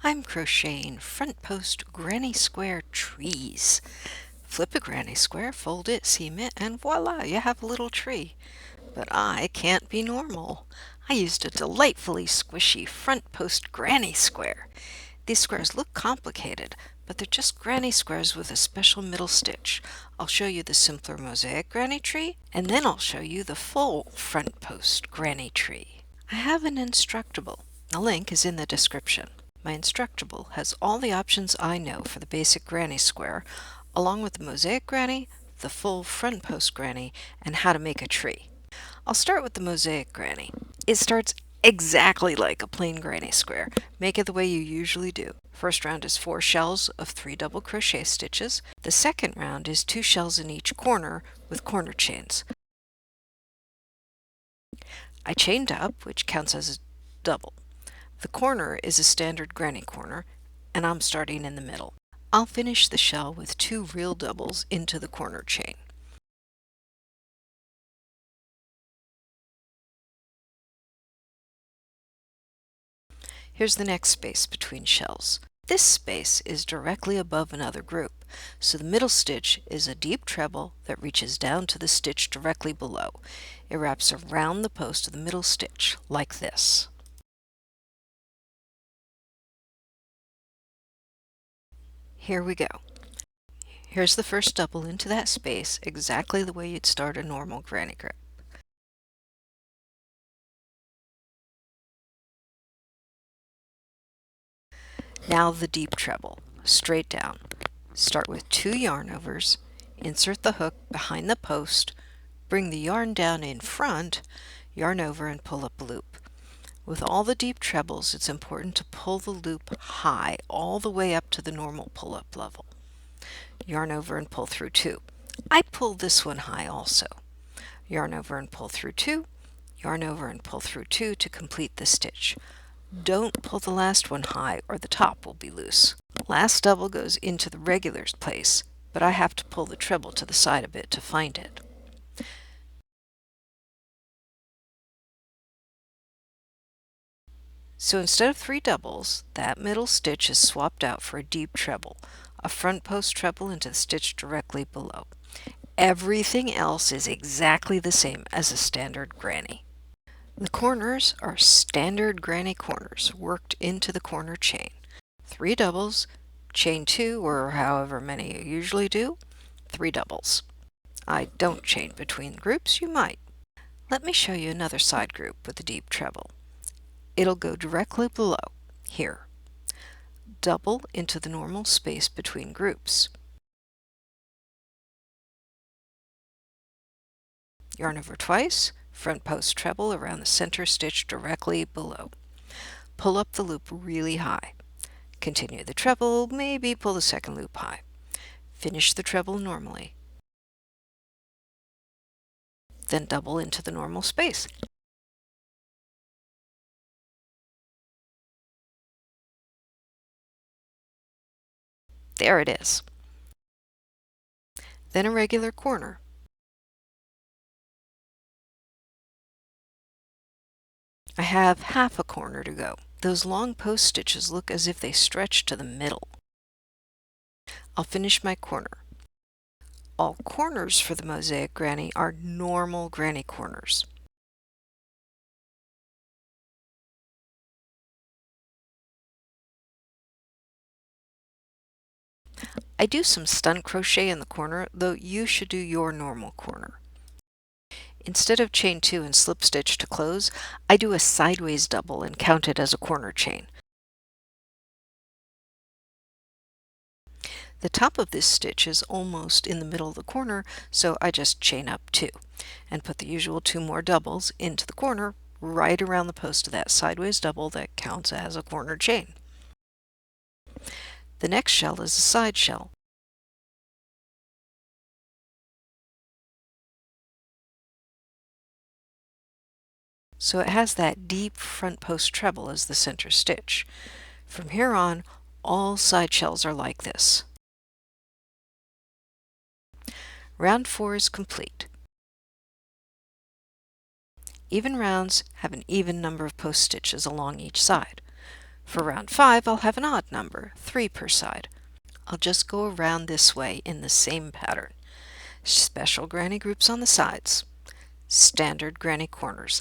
I'm crocheting front post granny square trees. Flip a granny square, fold it, seam it, and voila, you have a little tree. But I can't be normal. I used a delightfully squishy front post granny square. These squares look complicated, but they're just granny squares with a special middle stitch. I'll show you the simpler Mosaic granny tree, and then I'll show you the full front post granny tree. I have an Instructable. The link is in the description. My Instructable has all the options I know for the basic granny square, along with the Mosaic Granny, the full front post granny, and how to make a tree. I'll start with the Mosaic Granny. It starts exactly like a plain granny square. Make it the way you usually do. First round is 4 shells of 3 double crochet stitches. The second round is 2 shells in each corner with corner chains. I chained up, which counts as a double. The corner is a standard granny corner, and I'm starting in the middle. I'll finish the shell with 2 real doubles into the corner chain. Here's the next space between shells. This space is directly above another group, so the middle stitch is a deep treble that reaches down to the stitch directly below. It wraps around the post of the middle stitch, like this. Here we go. Here's the first double into that space, exactly the way you'd start a normal granny grip. Now the deep treble, straight down. Start with 2 yarn overs, insert the hook behind the post, bring the yarn down in front, yarn over and pull up a loop. With all the deep trebles, it's important to pull the loop high all the way up to the normal pull-up level. Yarn over and pull through 2. I pulled this one high also. Yarn over and pull through 2, yarn over and pull through 2 to complete the stitch. Don't pull the last one high or the top will be loose. Last double goes into the regular place, but I have to pull the treble to the side a bit to find it. So instead of 3 doubles, that middle stitch is swapped out for a deep treble, a front post treble into the stitch directly below. Everything else is exactly the same as a standard granny. The corners are standard granny corners worked into the corner chain. 3 doubles, chain 2 or however many you usually do, 3 doubles. I don't chain between groups, you might. Let me show you another side group with a deep treble. It'll go directly below, here. Double into the normal space between groups. Yarn over twice, front post treble around the center stitch directly below. Pull up the loop really high. Continue the treble, maybe pull the second loop high. Finish the treble normally. Then double into the normal space. There it is. Then a regular corner. I have half a corner to go. Those long post stitches look as if they stretch to the middle. I'll finish my corner. All corners for the Mosaic Granny are normal granny corners. I do some stunt crochet in the corner, though you should do your normal corner. Instead of chain 2 and slip stitch to close, I do a sideways double and count it as a corner chain. The top of this stitch is almost in the middle of the corner, so I just chain up 2 and put the usual 2 more doubles into the corner right around the post of that sideways double that counts as a corner chain. The next shell is a side shell. So it has that deep front post treble as the center stitch. From here on, all side shells are like this. Round 4 is complete. Even rounds have an even number of post stitches along each side. For round 5, I'll have an odd number, 3 per side. I'll just go around this way in the same pattern. Special granny groups on the sides. Standard granny corners.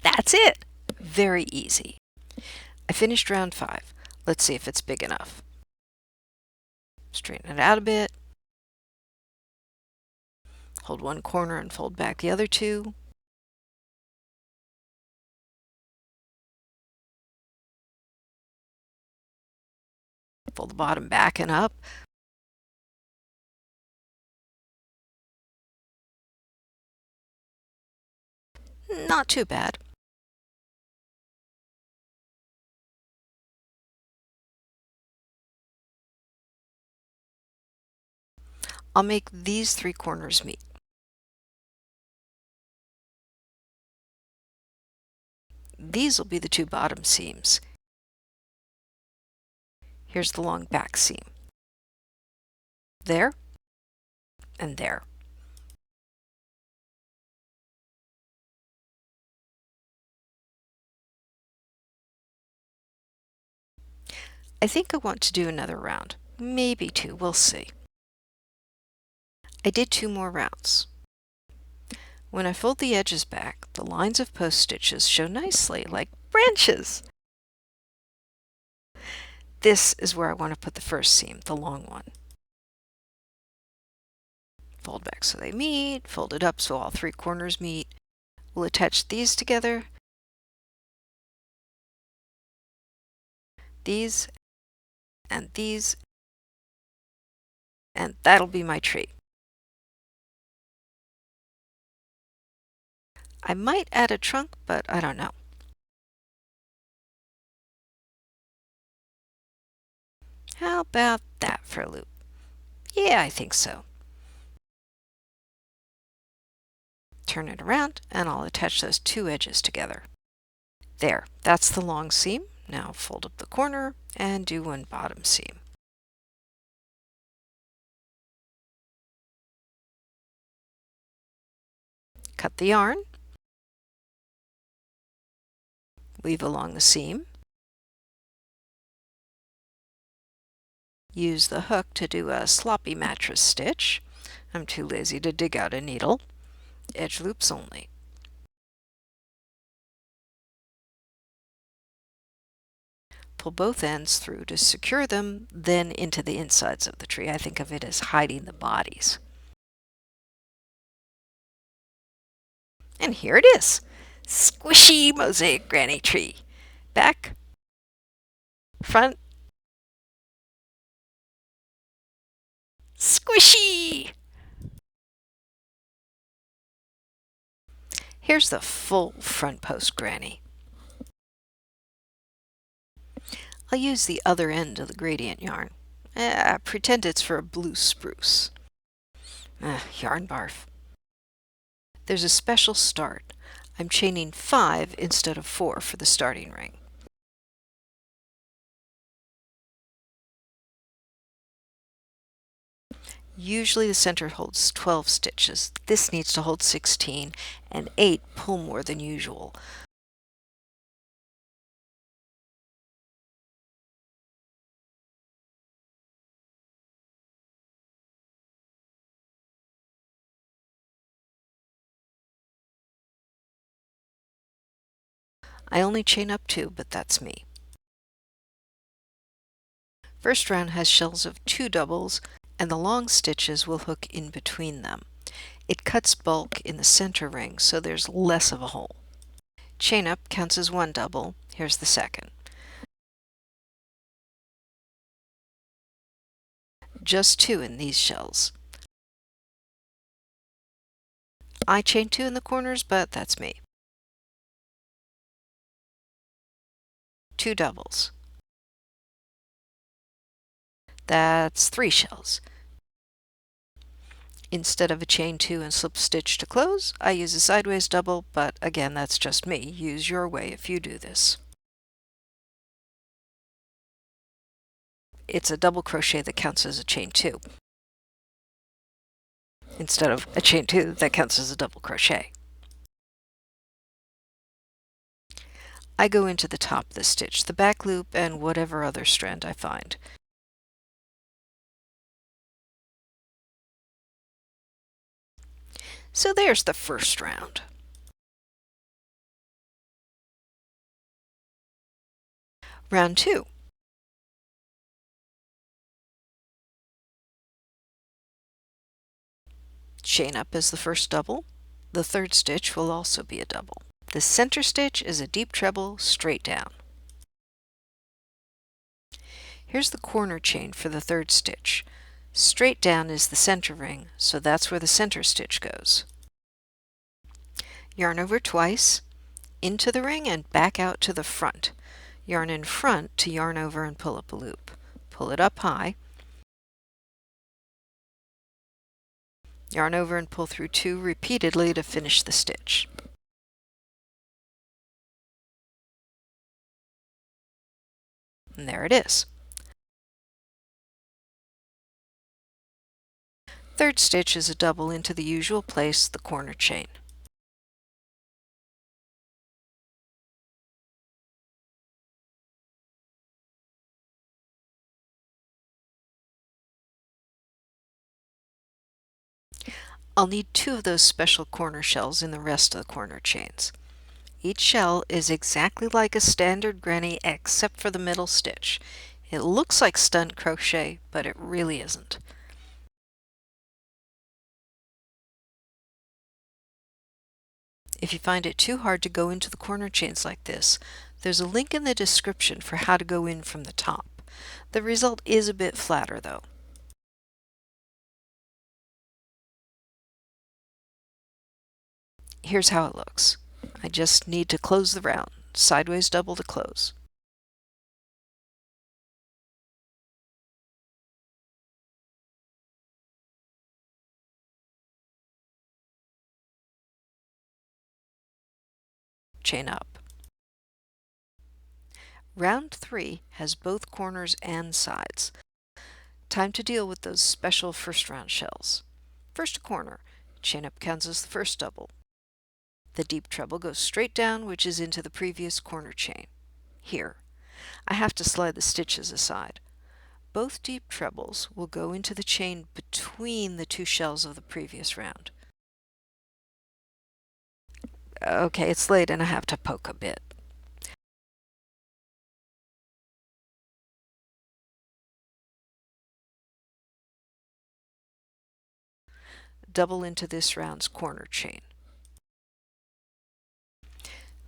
That's it! Very easy. I finished round 5. Let's see if it's big enough. Straighten it out a bit. Hold one corner and fold back the other two. Fold the bottom back and up. Not too bad. I'll make these 3 corners meet. These will be the 2 bottom seams. Here's the long back seam. There and there. I think I want to do another round. Maybe 2, we'll see. I did 2 more rounds. When I fold the edges back, the lines of post stitches show nicely, like branches. This is where I want to put the first seam, the long one. Fold back so they meet, fold it up so all 3 corners meet. We'll attach these together, these, and that'll be my tree. I might add a trunk, but I don't know. How about that for a loop? Yeah, I think so. Turn it around and I'll attach those 2 edges together. There, that's the long seam. Now fold up the corner and do 1 bottom seam. Cut the yarn, weave along the seam, use the hook to do a sloppy mattress stitch. I'm too lazy to dig out a needle. Edge loops only. Pull both ends through to secure them, then into the insides of the tree. I think of it as hiding the bodies. And here it is! Squishy Mosaic Granny tree. Back, front, squishy! Here's the full front post granny. I'll use the other end of the gradient yarn. Pretend it's for a blue spruce. Yarn barf. There's a special start. I'm chaining 5 instead of 4 for the starting ring. Usually the center holds 12 stitches. This needs to hold 16, and 8 pull more than usual. I only chain up 2, but that's me. First round has shells of 2 doubles, and the long stitches will hook in between them. It cuts bulk in the center ring, so there's less of a hole. Chain up counts as 1 double. Here's the second. Just 2 in these shells. I chain 2 in the corners, but that's me. 2 doubles. That's 3 shells. Instead of a chain 2 and slip stitch to close, I use a sideways double, but again, that's just me. Use your way if you do this. It's a double crochet that counts as a chain 2, instead of a chain 2 that counts as a double crochet. I go into the top of the stitch, the back loop, and whatever other strand I find. So there's the first round. Round 2. Chain up as the first double. The third stitch will also be a double. The center stitch is a deep treble straight down. Here's the corner chain for the third stitch. Straight down is the center ring, so that's where the center stitch goes. Yarn over twice, into the ring and back out to the front. Yarn in front to yarn over and pull up a loop. Pull it up high. Yarn over and pull through 2 repeatedly to finish the stitch. And there it is. Third stitch is a double into the usual place, the corner chain. I'll need 2 of those special corner shells in the rest of the corner chains. Each shell is exactly like a standard granny except for the middle stitch. It looks like Stunt crochet, but it really isn't. If you find it too hard to go into the corner chains like this, there's a link in the description for how to go in from the top. The result is a bit flatter though. Here's how it looks. I just need to close the round, sideways double to close. Chain up. Round 3 has both corners and sides. Time to deal with those special first round shells. First corner, chain up counts as the first double. The deep treble goes straight down, which is into the previous corner chain. Here, I have to slide the stitches aside. Both deep trebles will go into the chain between the 2 shells of the previous round. Okay, it's late and I have to poke a bit. Double into this round's corner chain.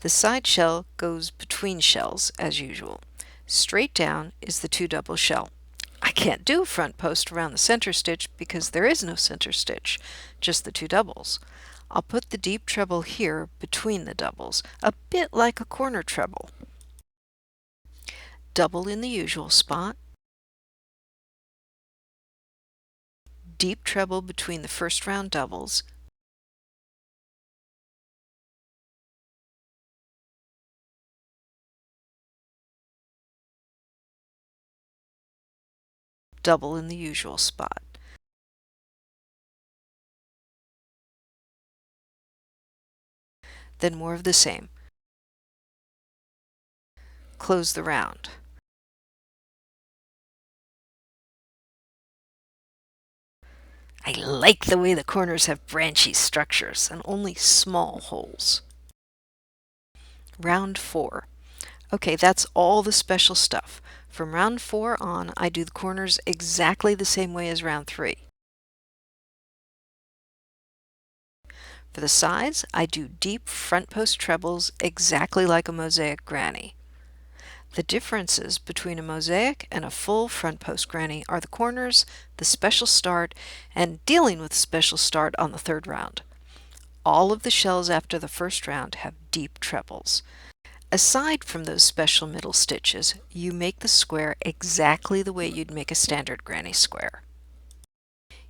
The side shell goes between shells as usual. Straight down is the 2 double shell. I can't do a front post around the center stitch because there is no center stitch, just the 2 doubles. I'll put the deep treble here between the doubles, a bit like a corner treble. Double in the usual spot. Deep treble between the first round doubles. Double in the usual spot. Then more of the same. Close the round. I like the way the corners have branchy structures and only small holes. Round 4. Okay, that's all the special stuff. From round 4 on, I do the corners exactly the same way as round 3. For the sides, I do deep front post trebles exactly like a Mosaic Granny. The differences between a Mosaic and a full front post Granny are the corners, the special start, and dealing with the special start on the third round. All of the shells after the first round have deep trebles. Aside from those special middle stitches, you make the square exactly the way you'd make a standard granny square.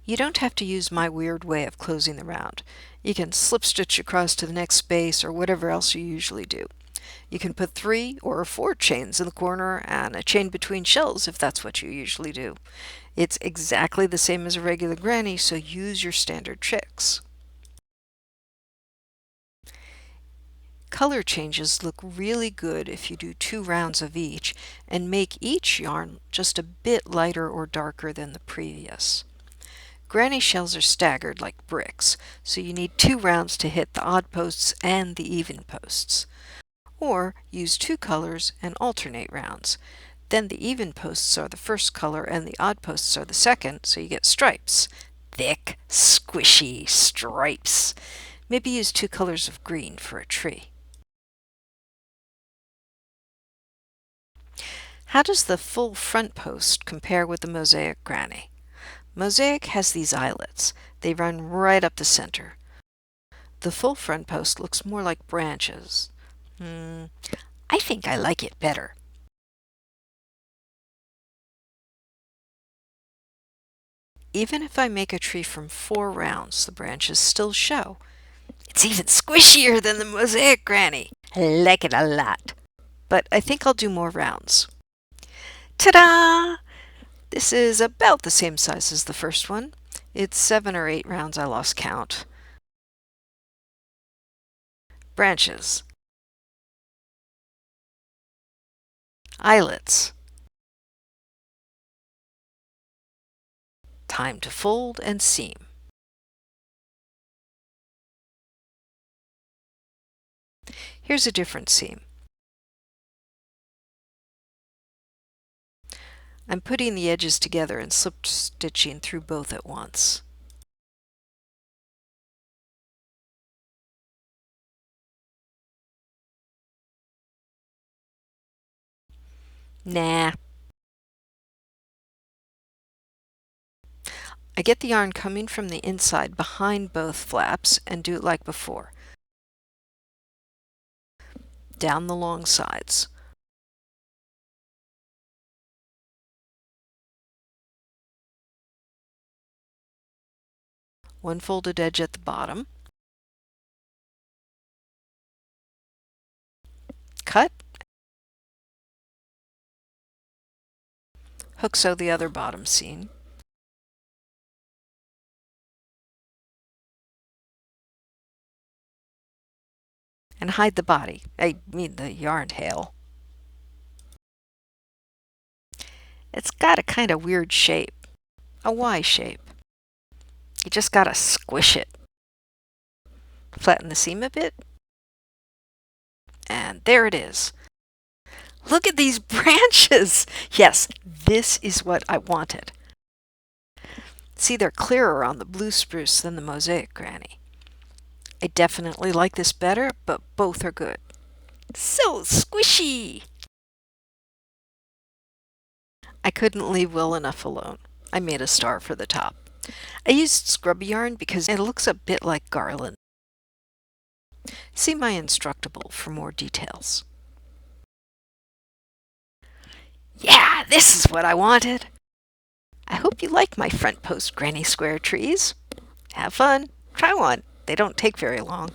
You don't have to use my weird way of closing the round. You can slip stitch across to the next space or whatever else you usually do. You can put 3 or 4 chains in the corner and a chain between shells if that's what you usually do. It's exactly the same as a regular granny, so use your standard tricks. Color changes look really good if you do 2 rounds of each and make each yarn just a bit lighter or darker than the previous. Granny shells are staggered like bricks, so you need 2 rounds to hit the odd posts and the even posts. Or use 2 colors and alternate rounds. Then the even posts are the first color and the odd posts are the second, so you get stripes. Thick, squishy stripes. Maybe use 2 colors of green for a tree. How does the full front post compare with the Mosaic Granny? Mosaic has these eyelets. They run right up the center. The full front post looks more like branches. I think I like it better. Even if I make a tree from 4 rounds, the branches still show. It's even squishier than the Mosaic Granny. I like it a lot. But I think I'll do more rounds. Ta-da! This is about the same size as the first one. It's 7 or 8 rounds, I lost count. Branches. Eyelets. Time to fold and seam. Here's a different seam. I'm putting the edges together and slip stitching through both at once. Nah. I get the yarn coming from the inside behind both flaps and do it like before. Down the long sides. One folded edge at the bottom. Cut. Hook sew the other bottom seam. And hide the body, I mean the yarn tail. It's got a kind of weird shape, a Y shape. You just gotta squish it. Flatten the seam a bit. And there it is. Look at these branches! Yes, this is what I wanted. See, they're clearer on the blue spruce than the Mosaic Granny. I definitely like this better, but both are good. So squishy! I couldn't leave well enough alone. I made a star for the top. I used scrubby yarn because it looks a bit like garland. See my Instructable for more details. Yeah, this is what I wanted! I hope you like my front post granny square trees. Have fun. Try one. They don't take very long.